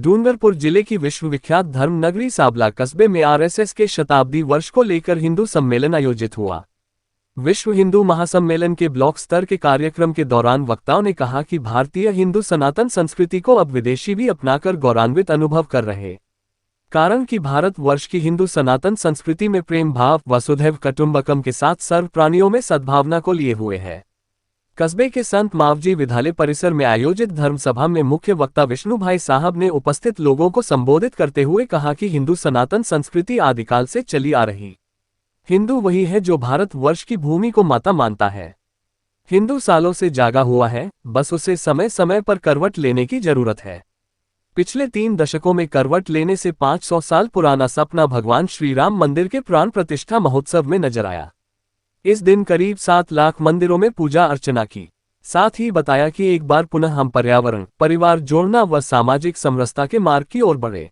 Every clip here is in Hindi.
डूंगरपुर जिले की विश्वविख्यात धर्म नगरी साबला कस्बे में आरएसएस के शताब्दी वर्ष को लेकर हिंदू सम्मेलन आयोजित हुआ। विश्व हिंदू महासम्मेलन के ब्लॉक स्तर के कार्यक्रम के दौरान वक्ताओं ने कहा कि भारतीय हिंदू सनातन संस्कृति को अब विदेशी भी अपनाकर गौरवान्वित अनुभव कर रहे। कारण कि भारत वर्ष की हिंदू सनातन संस्कृति में प्रेम भाव वसुधैव कुटुंबकम के साथ सर्व प्राणियों में सद्भावना को लिए हुए है। कस्बे के संत मावजी विद्यालय परिसर में आयोजित धर्मसभा में मुख्य वक्ता विष्णु भाई साहब ने उपस्थित लोगों को संबोधित करते हुए कहा कि हिंदू सनातन संस्कृति आदिकाल से चली आ रही। हिंदू वही है जो भारत वर्ष की भूमि को माता मानता है। हिंदू सालों से जागा हुआ है, बस उसे समय समय पर करवट लेने की जरूरत है। पिछले 3 दशकों में करवट लेने से 500 साल पुराना सपना भगवान श्री राम मंदिर के प्राण प्रतिष्ठा महोत्सव में नजर आया। इस दिन करीब 7 लाख मंदिरों में पूजा अर्चना की। साथ ही बताया कि एक बार पुनः हम पर्यावरण, परिवार जोड़ना व सामाजिक समरसता के मार्ग की ओर बढ़े।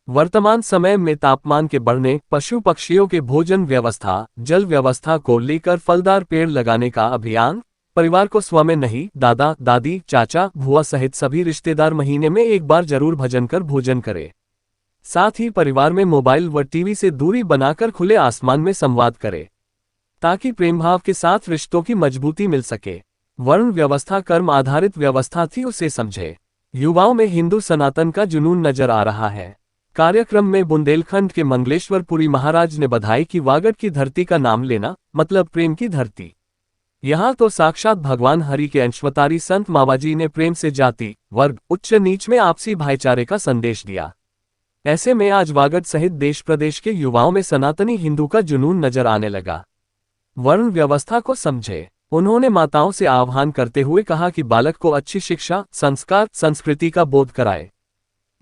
वर्तमान समय में तापमान के बढ़ने, पशु पक्षियों के भोजन व्यवस्था, जल व्यवस्था को लेकर फलदार पेड़ लगाने का अभियान, परिवार को स्व में नहीं, दादा दादी चाचा भुआ सहित सभी रिश्तेदार महीने में एक बार जरूर भजन कर भोजन करे। साथ ही परिवार में मोबाइल व टीवी से दूरी बनाकर खुले आसमान में संवाद करे, ताकि प्रेम भाव के साथ रिश्तों की मजबूती मिल सके। वर्ण व्यवस्था कर्म आधारित व्यवस्था थी, उसे समझे। युवाओं में हिंदू सनातन का जुनून नजर आ रहा है। कार्यक्रम में बुंदेलखंड के मंगलेश्वर पुरी महाराज ने बधाई कि वागड़ की धरती का नाम लेना मतलब प्रेम की धरती। यहाँ तो साक्षात भगवान हरि के अंशवतारी संत मावाजी ने प्रेम से जाति वर्ग उच्च नीच में आपसी भाईचारे का संदेश दिया। ऐसे में आज वागड़ सहित देश प्रदेश के युवाओं में सनातनी हिंदू का जुनून नजर आने लगा। वर्ण व्यवस्था को समझे। उन्होंने माताओं से आह्वान करते हुए कहा कि बालक को अच्छी शिक्षा, संस्कार, संस्कृति का बोध कराए।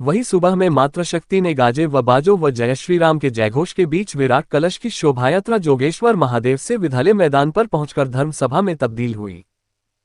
वही सुबह में मातृशक्ति ने गाजे व बाजो व जय श्री राम के जयघोष के बीच विराट कलश की शोभायात्रा जोगेश्वर महादेव से विद्यालय मैदान पर पहुंचकर धर्मसभा में तब्दील हुई।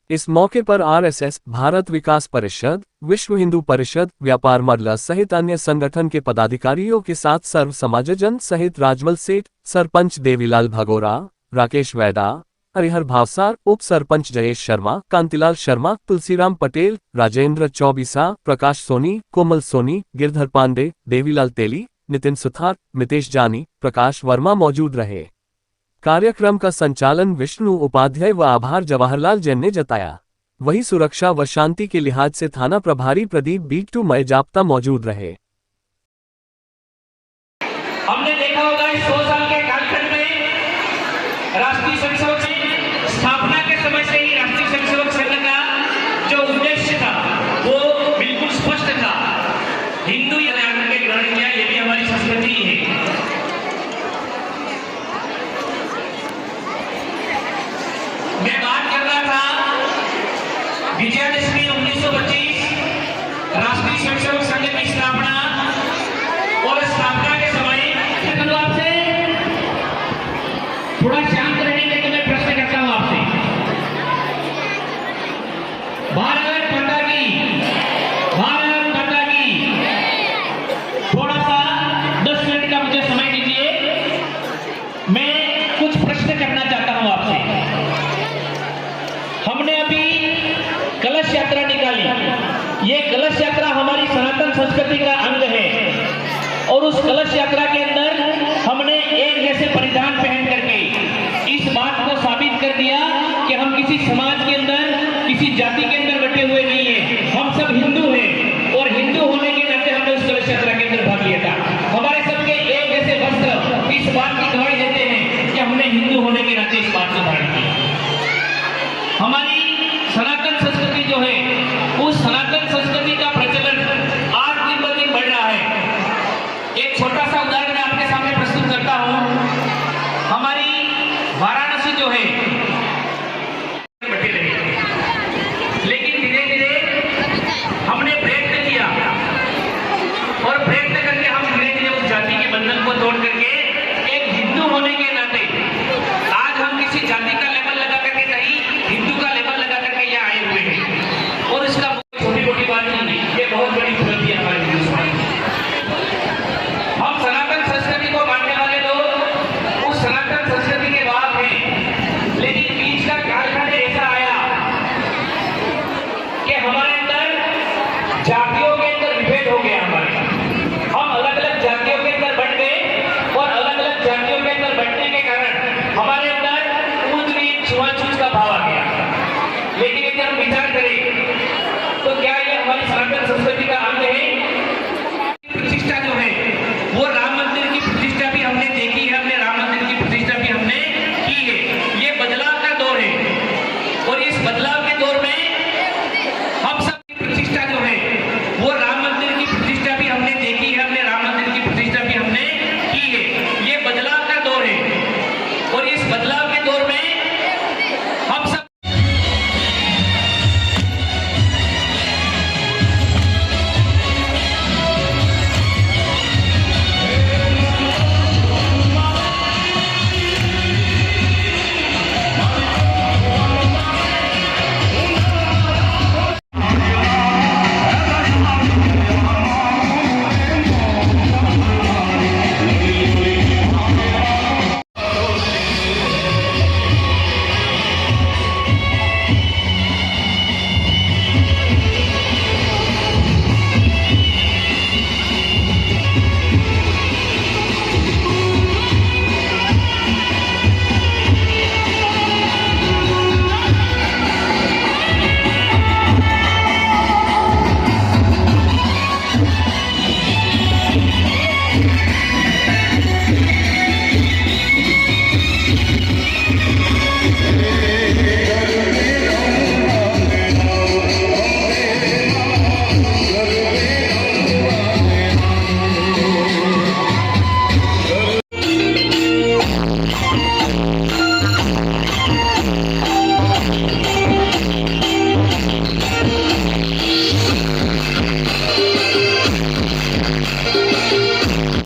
इस मौके पर आरएसएस, भारत विकास परिषद, विश्व हिंदू परिषद, व्यापार मंडल सहित अन्य संगठन के पदाधिकारियों के साथ सर्व समाजजन सहित राजमल सेठ, सरपंच देवीलाल भगोरा, राकेश वैदा, हरिहर भावसार, उप सरपंच जयेश शर्मा, कांतिलाल शर्मा, तुलसीराम पटेल, राजेंद्र चौबीसा, प्रकाश सोनी, कोमल सोनी, गिरधर पांडे, देवीलाल तेली, नितिन सुथार, मितेश जानी, प्रकाश वर्मा मौजूद रहे। कार्यक्रम का संचालन विष्णु उपाध्याय व आभार जवाहरलाल जैन ने जताया। वही सुरक्षा व शांति के लिहाज से थाना प्रभारी प्रदीप बीटू मय जाप्ता मौजूद रहे। हमने देखा होगा इस 100 साल के कालखंड में राष्ट्रीय स्वयंसेवक स्थापना के समय से ही राष्ट्रीय स्वयंसेवक संघ का जो उद्देश्य था वो बिल्कुल स्पष्ट था। हिंदू यानी के ग्रहण किया, ये भी हमारी संस्कृति है। मैं बात कर रहा था विजयादशमी 1925 राष्ट्रीय स्वयंसेवक संघ की स्थापना और स्थापना के समय आपसे थोड़ा शांत रहने के मैं प्रश्न करता हूं आपसे। भारत माता की, भारत माता की। थोड़ा सा 10 मिनट का मुझे समय दीजिए, मैं कुछ प्रश्न करना चाहता हूं आपसे। हमने अभी कलश यात्रा निकाली। ये कलश यात्रा हमारी सनातन संस्कृति का अंग है और उस कलश यात्रा के अंदर हमने एक जैसे परिधान पहन करके इस बात को साबित कर दिया कि हम किसी समाज के अंदर, किसी जाति के अंदर बटे हुए नहीं हैं। हम सब हिंदू हैं और हिंदू होने के नाते हमने उस कलश यात्रा के अंदर भाग लिया था। हमारे सबके एक जैसे वस्त्र इस बात की गवाही देते हैं कि हमने हिंदू होने के नाते इस बात को धारण किया। हमारी सनातन संस्कृति जो है, उस सनातन संस्कृति का प्रचलन आज दिन ब दिन बढ़ रहा है। एक छोटा सा उदाहरण मैं आपके सामने प्रस्तुत करता हूं। हमारी वाराणसी जो है बटी रही, लेकिन धीरे धीरे हमने प्रयत्न किया और प्रयत्न करके हम धीरे धीरे उस जाति के बंधन को तोड़ करके एक हिंदू होने के नाते आज हम किसी जाति का लेबल लगा करके नहीं, हिंदू का लेबल हमारी सनातन संस्कृति का अंग है। प्रतिष्ठा जो है वो राम मंदिर की प्रतिष्ठा भी हमने देखी है, हमने राम मंदिर की प्रतिष्ठा भी हमने की है। ये बदलाव का दौर है और इस बदलाव